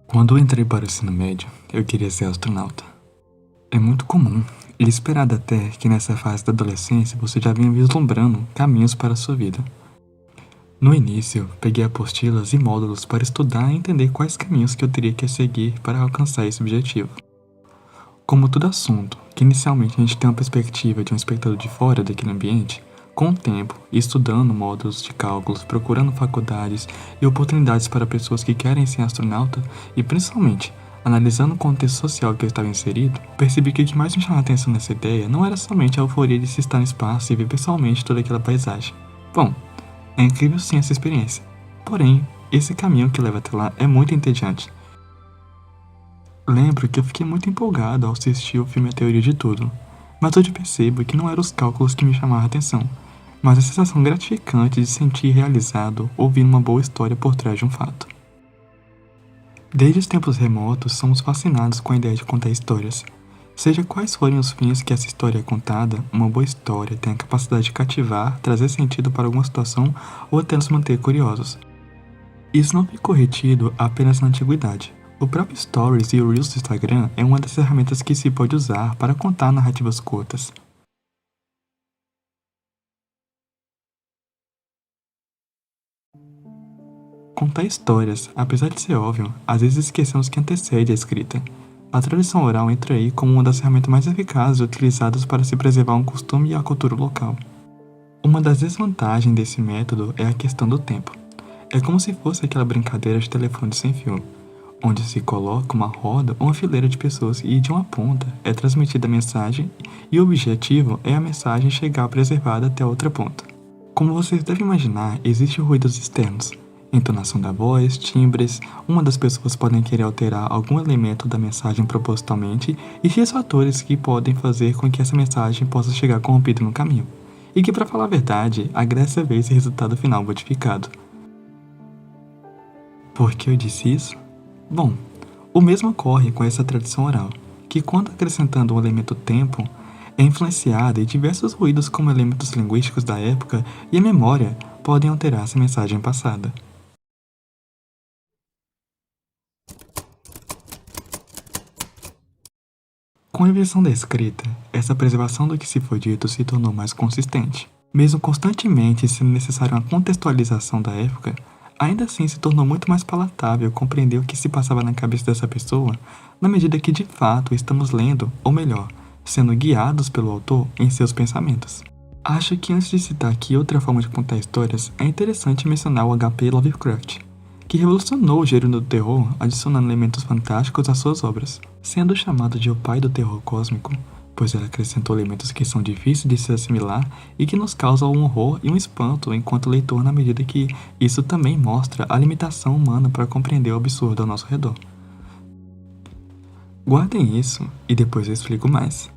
Quando eu entrei para o ensino médio, eu queria ser astronauta. É muito comum e esperado até que nessa fase da adolescência você já vinha vislumbrando caminhos para a sua vida. No início, peguei apostilas e módulos para estudar e entender quais caminhos que eu teria que seguir para alcançar esse objetivo. Como todo assunto, que inicialmente a gente tem uma perspectiva de um espectador de fora daquele ambiente, com o tempo, estudando módulos de cálculos, procurando faculdades e oportunidades para pessoas que querem ser astronauta e principalmente analisando o contexto social que eu estava inserido, percebi que o que mais me chamava a atenção nessa ideia não era somente a euforia de se estar no espaço e ver pessoalmente toda aquela paisagem. Bom, é incrível sim essa experiência, porém, esse caminho que leva até lá é muito entediante. Lembro que eu fiquei muito empolgado ao assistir o filme A Teoria de Tudo, mas hoje percebo que não eram os cálculos que me chamavam a atenção, mas a sensação gratificante de se sentir realizado ouvindo uma boa história por trás de um fato. Desde os tempos remotos, somos fascinados com a ideia de contar histórias. Seja quais forem os fins que essa história é contada, uma boa história tem a capacidade de cativar, trazer sentido para alguma situação ou até nos manter curiosos. Isso não ficou retido apenas na antiguidade. O próprio Stories e o Reels do Instagram é uma das ferramentas que se pode usar para contar narrativas curtas. Contar histórias, apesar de ser óbvio, às vezes esquecemos que antecede a escrita. A tradição oral entra aí como uma das ferramentas mais eficazes utilizadas para se preservar um costume e a cultura local. Uma das desvantagens desse método é a questão do tempo. É como se fosse aquela brincadeira de telefone sem fio, onde se coloca uma roda ou uma fileira de pessoas e de uma ponta é transmitida a mensagem e o objetivo é a mensagem chegar preservada até a outra ponta. Como vocês devem imaginar, existem ruídos externos, entonação da voz, timbres, uma das pessoas podem querer alterar algum elemento da mensagem propositalmente e X fatores que podem fazer com que essa mensagem possa chegar corrompida no caminho, e que, para falar a verdade, agressa ver esse resultado final modificado. Por que eu disse isso? Bom, o mesmo ocorre com essa tradição oral, que quando acrescentando o elemento tempo, é influenciada e diversos ruídos como elementos linguísticos da época e a memória podem alterar essa mensagem passada. Com a invenção da escrita, essa preservação do que se foi dito se tornou mais consistente. Mesmo constantemente sendo necessária uma contextualização da época, ainda assim se tornou muito mais palatável compreender o que se passava na cabeça dessa pessoa, na medida que de fato estamos lendo, ou melhor, sendo guiados pelo autor em seus pensamentos. Acho que antes de citar aqui outra forma de contar histórias, é interessante mencionar o H.P. Lovecraft, que revolucionou o gênero do terror adicionando elementos fantásticos às suas obras, sendo chamado de o pai do terror cósmico, pois ele acrescentou elementos que são difíceis de se assimilar e que nos causam um horror e um espanto enquanto leitor, na medida que isso também mostra a limitação humana para compreender o absurdo ao nosso redor. Guardem isso e depois eu explico mais.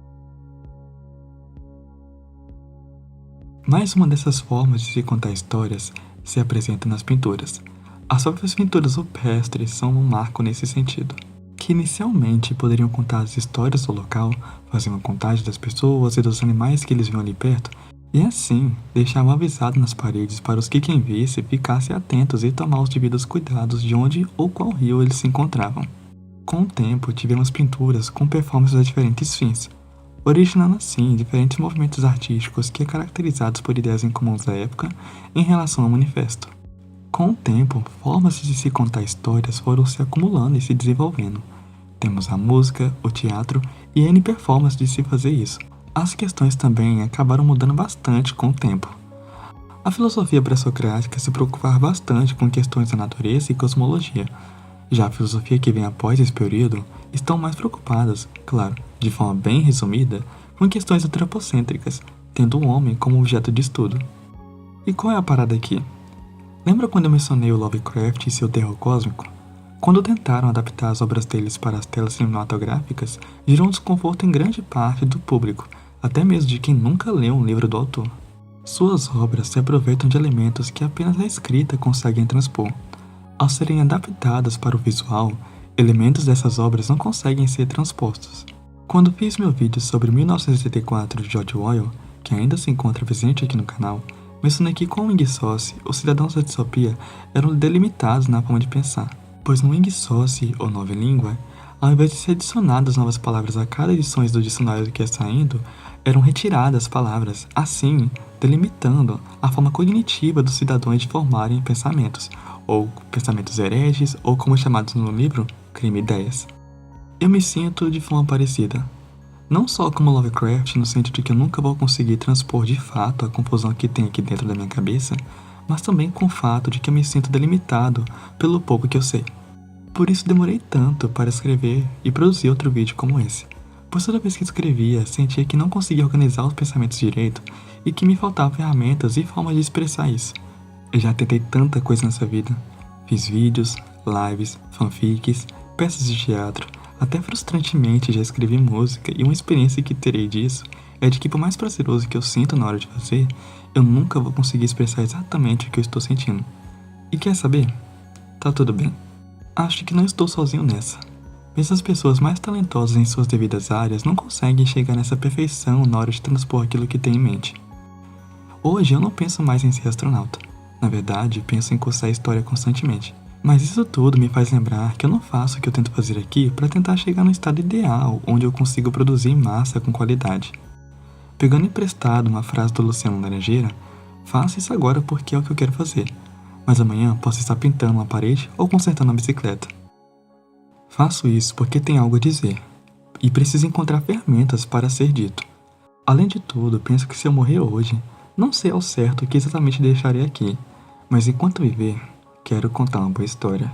Mais uma dessas formas de se contar histórias se apresenta nas pinturas. As próprias pinturas rupestres são um marco nesse sentido, que inicialmente poderiam contar as histórias do local, fazer uma contagem das pessoas e dos animais que eles viam ali perto, e assim deixavam avisado nas paredes para os que quem visse ficassem atentos e tomar os devidos cuidados de onde ou qual rio eles se encontravam. Com o tempo, tivemos pinturas com performances a diferentes fins, originando assim diferentes movimentos artísticos que são caracterizados por ideias incomuns da época em relação ao manifesto. Com o tempo, formas de se contar histórias foram se acumulando e se desenvolvendo. Temos a música, o teatro e N performances de se fazer isso. As questões também acabaram mudando bastante com o tempo. A filosofia pré-socrática se preocupava bastante com questões da natureza e cosmologia. Já a filosofia que vem após esse período estão mais preocupadas, claro, de forma bem resumida, com questões antropocêntricas, tendo o homem como objeto de estudo. E qual é a parada aqui? Lembra quando eu mencionei o Lovecraft e seu terror cósmico? Quando tentaram adaptar as obras deles para as telas cinematográficas, gerou um desconforto em grande parte do público, até mesmo de quem nunca leu um livro do autor. Suas obras se aproveitam de elementos que apenas a escrita consegue transpor. Ao serem adaptadas para o visual, elementos dessas obras não conseguem ser transpostos. Quando fiz meu vídeo sobre 1984 de George Orwell, que ainda se encontra presente aqui no canal, mencionei que com o Wing Sauce, os cidadãos da distopia eram delimitados na forma de pensar. Pois no Wing Sauce ou Nova Língua, ao invés de ser adicionadas novas palavras a cada edição do dicionário que ia saindo, eram retiradas palavras, assim delimitando a forma cognitiva dos cidadãos de formarem pensamentos, ou pensamentos hereges, ou como chamados no livro, crime-ideias. Eu me sinto de forma parecida. Não só como Lovecraft, no sentido de que eu nunca vou conseguir transpor de fato a confusão que tem aqui dentro da minha cabeça, mas também com o fato de que eu me sinto delimitado pelo pouco que eu sei. Por isso demorei tanto para escrever e produzir outro vídeo como esse. Pois toda vez que escrevia, sentia que não conseguia organizar os pensamentos direito e que me faltavam ferramentas e formas de expressar isso. Eu já tentei tanta coisa nessa vida. Fiz vídeos, lives, fanfics, peças de teatro, até frustrantemente já escrevi música, e uma experiência que terei disso é de que por mais prazeroso que eu sinto na hora de fazer, eu nunca vou conseguir expressar exatamente o que eu estou sentindo. E quer saber? Tá tudo bem. Acho que não estou sozinho nessa. Mesmo as pessoas mais talentosas em suas devidas áreas não conseguem chegar nessa perfeição na hora de transpor aquilo que têm em mente. Hoje eu não penso mais em ser astronauta. Na verdade, penso em cursar história constantemente. Mas isso tudo me faz lembrar que eu não faço o que eu tento fazer aqui para tentar chegar no estado ideal, onde eu consigo produzir em massa com qualidade. Pegando emprestado uma frase do Luciano Laranjeira, faço isso agora porque é o que eu quero fazer, mas amanhã posso estar pintando uma parede ou consertando uma bicicleta. Faço isso porque tem algo a dizer, e preciso encontrar ferramentas para ser dito. Além de tudo, penso que se eu morrer hoje, não sei ao certo o que exatamente deixarei aqui, mas enquanto viver, quero contar uma boa história.